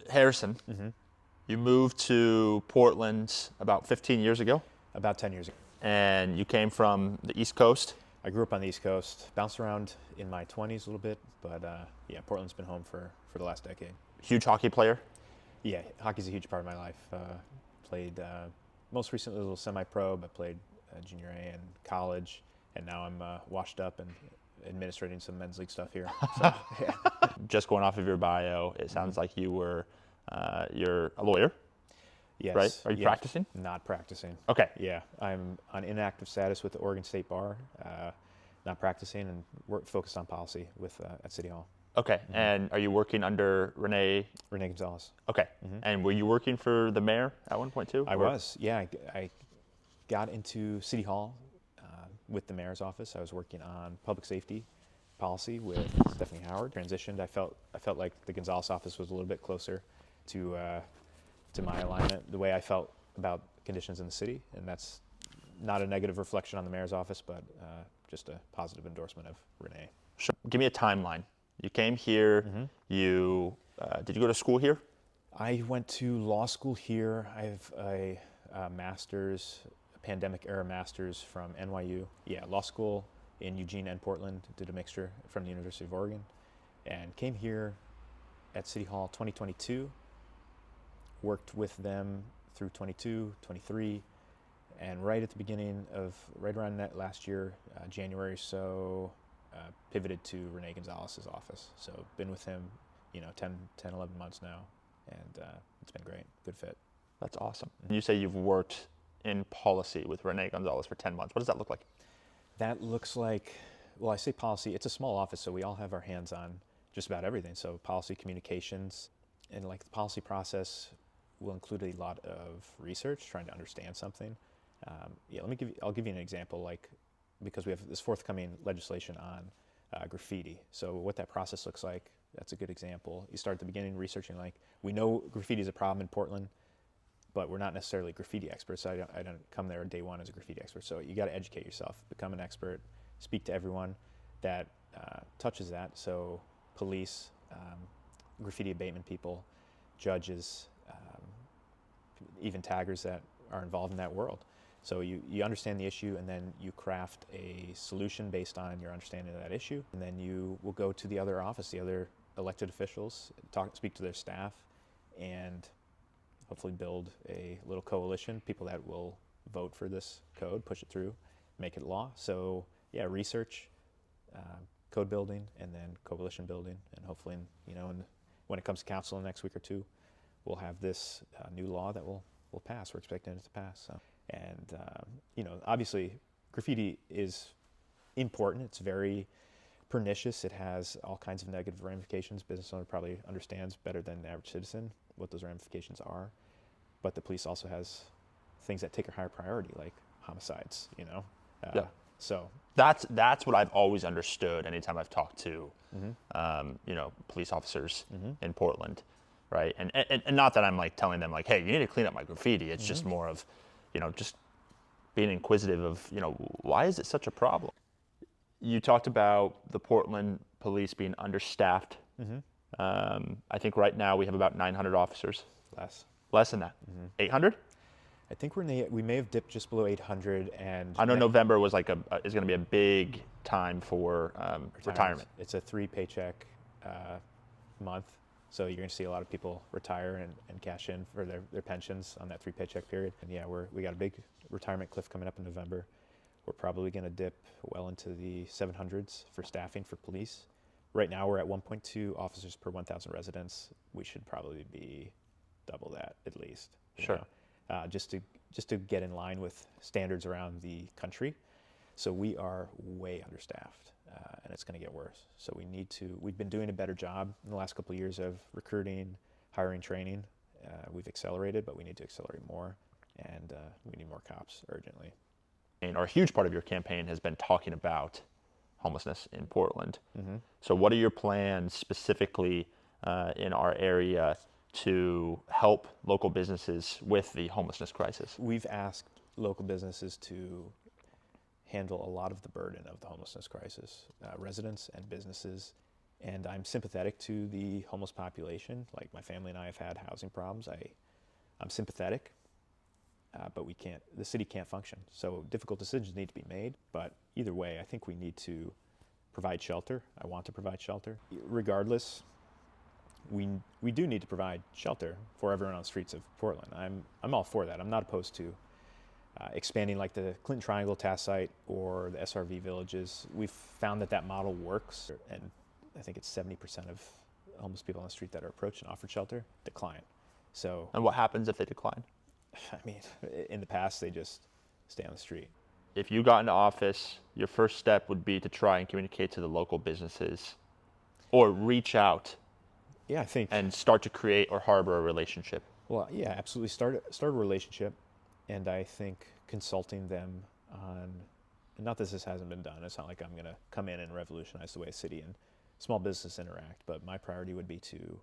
Harrison, you moved to Portland about 15 years ago, About 10 years ago. and you came from the East Coast. I grew up on the East Coast, bounced around in my 20s a little bit, but yeah, Portland's been home for the last decade. Huge hockey player. Yeah, hockey's a huge part of my life. Played most recently a little semi-pro, but played junior A and college, and now I'm washed up and administrating some men's league stuff here. So, yeah. Just going off of your bio, it sounds like you're a lawyer, Yes. right? Are you yes. practicing? Not practicing. Okay. Yeah, I'm on inactive status with the Oregon State Bar, not practicing, and focused on policy with at City Hall. Okay. And are you working under Renee? Renee Gonzalez. Okay. And were you working for the mayor at one point too? I was, yeah. I got into City Hall with the mayor's office. I was working on public safety policy with Stephanie Howard. Transitioned. I felt like the Gonzalez office was a little bit closer to my alignment, the way I felt about conditions in the city, and that's not a negative reflection on the mayor's office, but just a positive endorsement of Renee. Sure. Give me a timeline. You came here. You did you go to school here? I went to law school here. I have a master's, a pandemic era master's from NYU. Yeah, law school in Eugene and Portland. Did a mixture from the University of Oregon, and came here at City Hall 2022. Worked with them through 22, 23, and right at the beginning of, right around that last year, January, so pivoted to Renee Gonzalez's office. So been with him, 10, 11 months now, and it's been great, good fit. That's awesome. You say you've worked in policy with Renee Gonzalez for 10 months. What does that look like? That looks like, well, I say policy, it's a small office, so we all have our hands on just about everything. So policy communications, and like the policy process will include a lot of research, trying to understand something. I'll give you an example, like, because we have this forthcoming legislation on graffiti. So what that process looks like, that's a good example. You start at the beginning researching, like, we know graffiti is a problem in Portland, but we're not necessarily graffiti experts. I don't come there day one as a graffiti expert. So you got to educate yourself, become an expert, speak to everyone that touches that. So police, graffiti abatement people, judges, even taggers that are involved in that world. So you understand the issue, and then you craft a solution based on your understanding of that issue, and then you will go to the other office, the other elected officials, speak to their staff, and hopefully build a little coalition, people that will vote for this code, push it through, make it law. So yeah, research, code building, and then coalition building, and hopefully, when it comes to council in the next week or two, we'll have this new law that will pass. We're expecting it to pass. So. And, obviously graffiti is important. It's very pernicious. It has all kinds of negative ramifications. Business owner probably understands better than the average citizen what those ramifications are. But the police also has things that take a higher priority, like homicides, Yeah. So That's what I've always understood anytime I've talked to, police officers in Portland, right? And not that I'm like telling them like, hey, you need to clean up my graffiti. It's just more of, just being inquisitive of, why is it such a problem? You talked about the Portland police being understaffed. I think right now we have about 900 officers. Less than that. 800? I think we may have dipped just below 800, and I know November was is going to be a big time for retirement. It's a 3-paycheck month, so you're going to see a lot of people retire and cash in for their pensions on that 3-paycheck period. And yeah, we got a big retirement cliff coming up in November. We're probably going to dip well into the 700s for staffing for police. Right now we're at 1.2 officers per 1,000 residents. We should probably be double that at least. Sure. Just to get in line with standards around the country. So we are way understaffed, and it's going to get worse. So we've been doing a better job in the last couple of years of recruiting, hiring, training. We've accelerated, but we need to accelerate more, and we need more cops urgently. And a huge part of your campaign has been talking about homelessness in Portland. So what are your plans specifically in our area to help local businesses with the homelessness crisis? We've asked local businesses to handle a lot of the burden of the homelessness crisis. Residents and businesses And I'm sympathetic to the homeless population. Like my family and I have had housing problems. I'm sympathetic, but the city can't function. So difficult decisions need to be made. But either way, I think we need to provide shelter. I want to provide shelter. Regardless, we do need to provide shelter for everyone on the streets of Portland. I'm all for that. I'm not opposed to expanding like the Clinton Triangle task site or the SRV villages. We've found that model works, and I think it's 70% of homeless people on the street that are approached and offered shelter decline. So, And what happens if they decline? I mean, in the past, they just stay on the street. If you got into office, your first step would be to try and communicate to the local businesses or reach out Yeah, I think. and start to create or harbor a relationship. Well, yeah, absolutely. Start a relationship, and I think consulting them on. And not that this hasn't been done. It's not like I'm going to come in and revolutionize the way a city and small business interact. But my priority would be to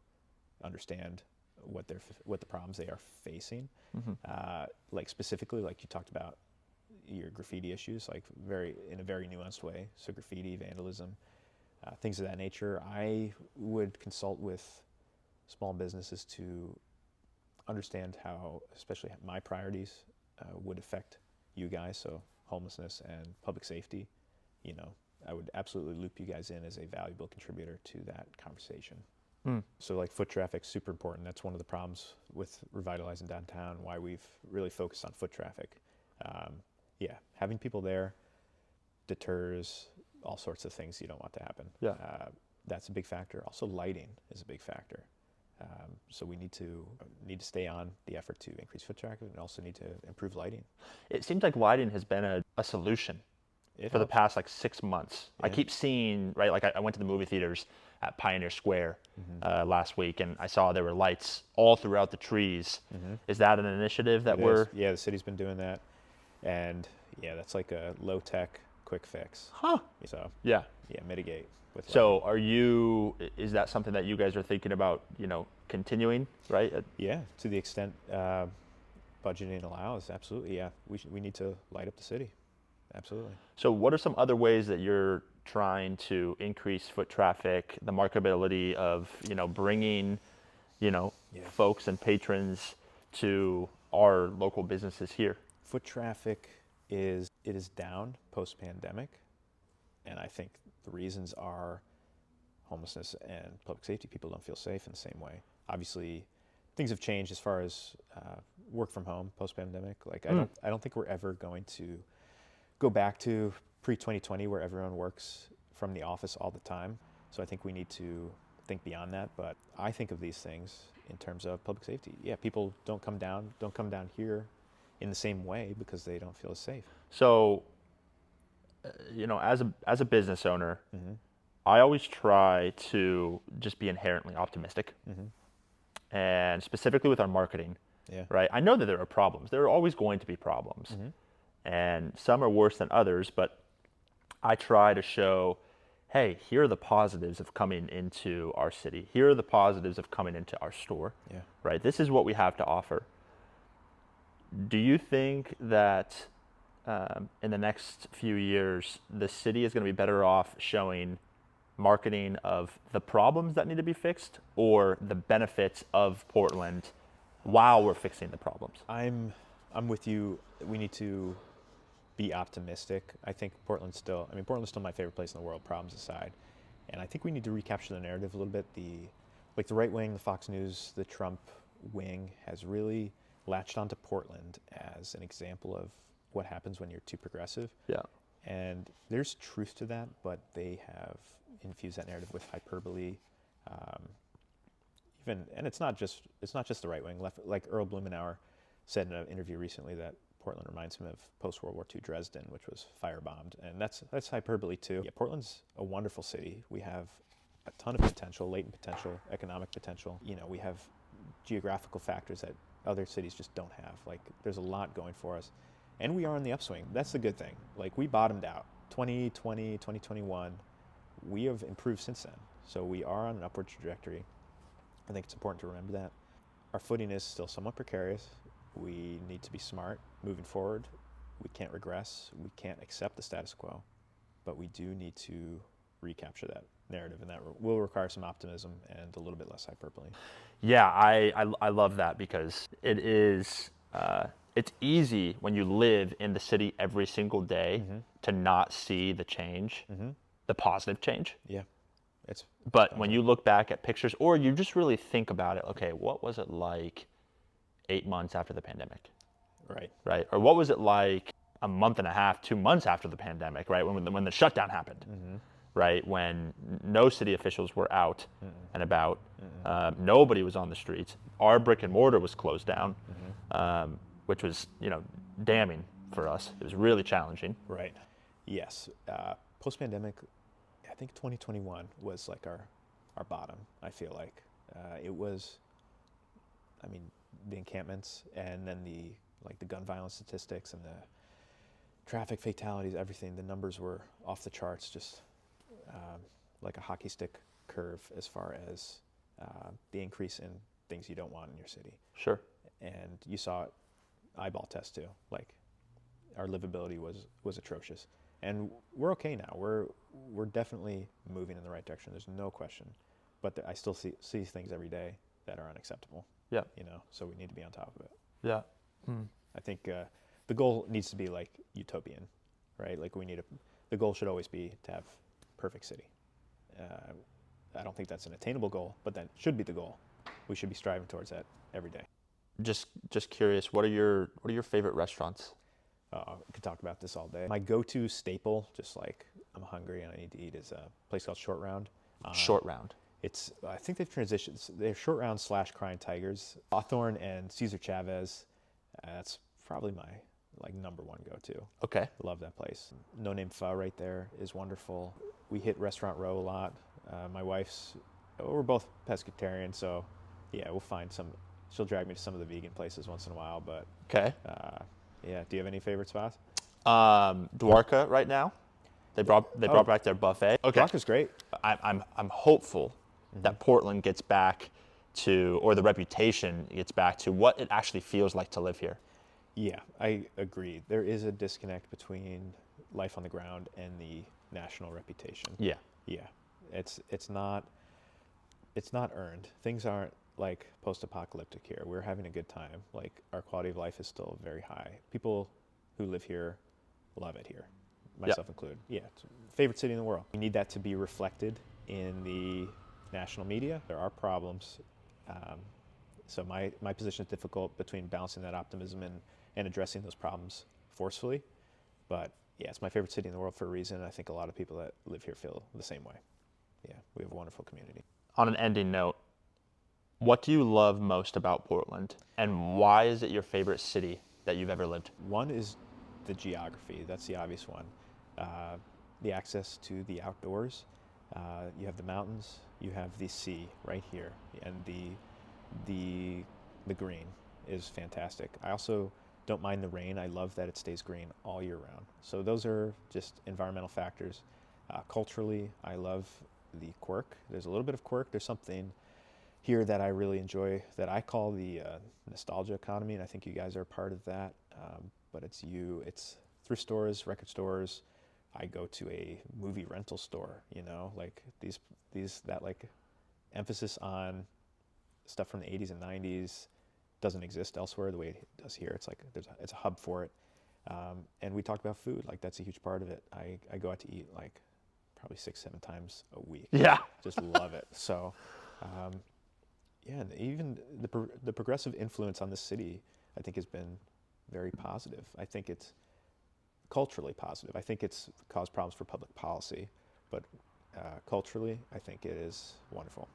understand what the problems they are facing. Like specifically, like you talked about your graffiti issues, like in a very nuanced way. So graffiti, vandalism, things of that nature. I would consult with small businesses to understand how, especially my priorities, would affect you guys. So homelessness and public safety. I would absolutely loop you guys in as a valuable contributor to that conversation. So like foot traffic's super important. That's one of the problems with revitalizing downtown, why we've really focused on foot traffic. Having people there deters all sorts of things you don't want to happen. Yeah. That's a big factor. Also lighting is a big factor. So we need to stay on the effort to increase foot traffic and also need to improve lighting. It seems like lighting has been a solution for the past like 6 months. Yeah. I keep seeing, right, like I went to the movie theaters at Pioneer Square last week, and I saw there were lights all throughout the trees. Is that an initiative that Yeah, the city's been doing that. And yeah, that's like a low-tech quick fix. So yeah, mitigate with So is that something that you guys are thinking about, continuing, right? Yeah, to the extent budgeting allows, absolutely, yeah. We need to light up the city, absolutely. So what are some other ways that you're trying to increase foot traffic, the marketability of, bringing, folks and patrons to our local businesses here? Foot traffic is down post-pandemic, and I think the reasons are homelessness and public safety. People don't feel safe in the same way. Obviously, things have changed as far as work from home post-pandemic. Like I don't think we're ever going to go back to pre-2020 where everyone works from the office all the time. So I think we need to think beyond that. But I think of these things in terms of public safety. Yeah, people don't come down here in the same way because they don't feel as safe. So, as a business owner, I always try to just be inherently optimistic, and specifically with our marketing. Yeah. Right. I know that there are problems. There are always going to be problems, and some are worse than others. But I try to show, hey, here are the positives of coming into our city. Here are the positives of coming into our store. Yeah. Right. This is what we have to offer. Do you think that in the next few years, the city is going to be better off showing marketing of the problems that need to be fixed or the benefits of Portland while we're fixing the problems? I'm with you. We need to be optimistic. I think Portland's still my favorite place in the world, problems aside. And I think we need to recapture the narrative a little bit. The right wing, the Fox News, the Trump wing has really latched onto Portland as an example of what happens when you're too progressive. Yeah. And there's truth to that, but they have infused that narrative with hyperbole. And it's not just the right wing. Like Earl Blumenauer said in an interview recently that Portland reminds him of post-World War II Dresden, which was firebombed, and that's hyperbole too. Yeah, Portland's a wonderful city. We have a ton of potential, latent potential, economic potential. We have geographical factors that other cities just don't have. Like there's a lot going for us, and we are on the upswing. That's the good thing. Like we bottomed out 2020, 2021. We have improved since then, so we are on an upward trajectory. I think it's important to remember that. Our footing is still somewhat precarious. We need to be smart moving forward. We can't regress. We can't accept the status quo, but we do need to recapture that narrative, and that will require some optimism and a little bit less hyperbole. Yeah, I love that because it is it's easy when you live in the city every single day to not see the change, the positive change. Yeah, it's But when you look back at pictures, or you just really think about it, okay, what was it like 8 months after the pandemic, right. right? Or what was it like a month and a half, 2 months after the pandemic, right? When the shutdown happened, right? When no city officials were out and about, nobody was on the streets. Our brick and mortar was closed down, which was, damning for us. It was really challenging. Right. Yes. Post-pandemic, I think 2021 was like our bottom. I feel like it was. I mean, the encampments and then the gun violence statistics and the traffic fatalities, everything. The numbers were off the charts, just like a hockey stick curve as far as the increase in things you don't want in your city. Sure. And you saw it eyeball test too. Like our livability was atrocious, and we're okay now. We're definitely moving in the right direction. There's no question, but I still see things every day that are unacceptable. Yeah. So we need to be on top of it. Yeah. I think the goal needs to be like utopian, right? Like the goal should always be to have perfect city. I don't think that's an attainable goal, but that should be the goal. We should be striving towards that every day. Just curious, what are your favorite restaurants? We could talk about this all day. My go-to staple, just like I'm hungry and I need to eat, is a place called Short Round. Short Round. I think they've transitioned. They're Short Round / Crying Tigers. Hawthorne and Cesar Chavez. That's probably my number one go-to. Okay. Love that place. No Name Pho right there is wonderful. We hit Restaurant Row a lot. We're both pescatarian, so yeah, we'll find some. She'll drag me to some of the vegan places once in a while, but Okay. yeah. Do you have any favorite spots? Dwarka right now. They brought back their buffet. Okay. Dwarka's great. I'm hopeful that Portland gets back to, or the reputation gets back to what it actually feels like to live here. Yeah, I agree. There is a disconnect between life on the ground and the national reputation. Yeah. Yeah, it's not earned. Things aren't like post-apocalyptic here. We're having a good time. Like our quality of life is still very high. People who live here love it here, myself included. Yeah, it's favorite city in the world. We need that to be reflected in the national media. There are problems. So my position is difficult between balancing that optimism and addressing those problems forcefully. But yeah, it's my favorite city in the world for a reason. I think a lot of people that live here feel the same way. Yeah, we have a wonderful community. On an ending note, what do you love most about Portland, and why is it your favorite city that you've ever lived? One is the geography. That's the obvious one. The access to the outdoors. You have the mountains. You have the sea right here, and the green is fantastic. I also don't mind the rain. I love that it stays green all year round. So those are just environmental factors. Culturally, I love the quirk. There's a little bit of quirk. There's something here that I really enjoy that I call the nostalgia economy, and I think you guys are a part of that. But it's thrift stores, record stores. I go to a movie rental store, like that emphasis on stuff from the 80s and 90s doesn't exist elsewhere the way it does here. It's like it's a hub for it. And we talk about food, like that's a huge part of it. I go out to eat like probably 6-7 times a week. Yeah. Just love it. So, yeah, and even the progressive influence on the city, I think, has been very positive. I think it's culturally positive. I think it's caused problems for public policy, but culturally, I think it is wonderful.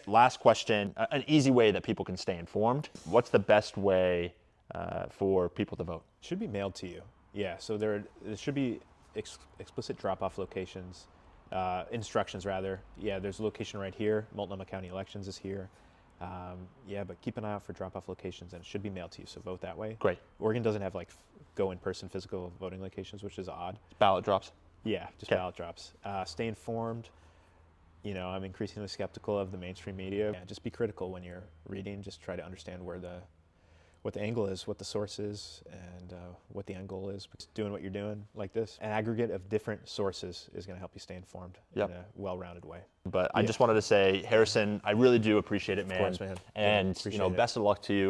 Last question, an easy way that people can stay informed. What's the best way for people to vote? It should be mailed to you. Yeah, so there should be explicit drop-off locations, instructions rather. Yeah, there's a location right here. Multnomah County Elections is here. Yeah, but keep an eye out for drop-off locations, and it should be mailed to you, so vote that way. Great. Oregon doesn't have go in-person physical voting locations, which is odd. Ballot drops? Yeah, just ballot drops. Stay informed. I'm increasingly skeptical of the mainstream media. Yeah, just be critical when you're reading. Just try to understand where what the angle is, what the source is, and what the end goal is. Because doing what you're doing like this, an aggregate of different sources is going to help you stay informed in a well-rounded way. But I just wanted to say, Harrison, I really do appreciate it, man. Of course, man. And appreciate it. best of luck to you.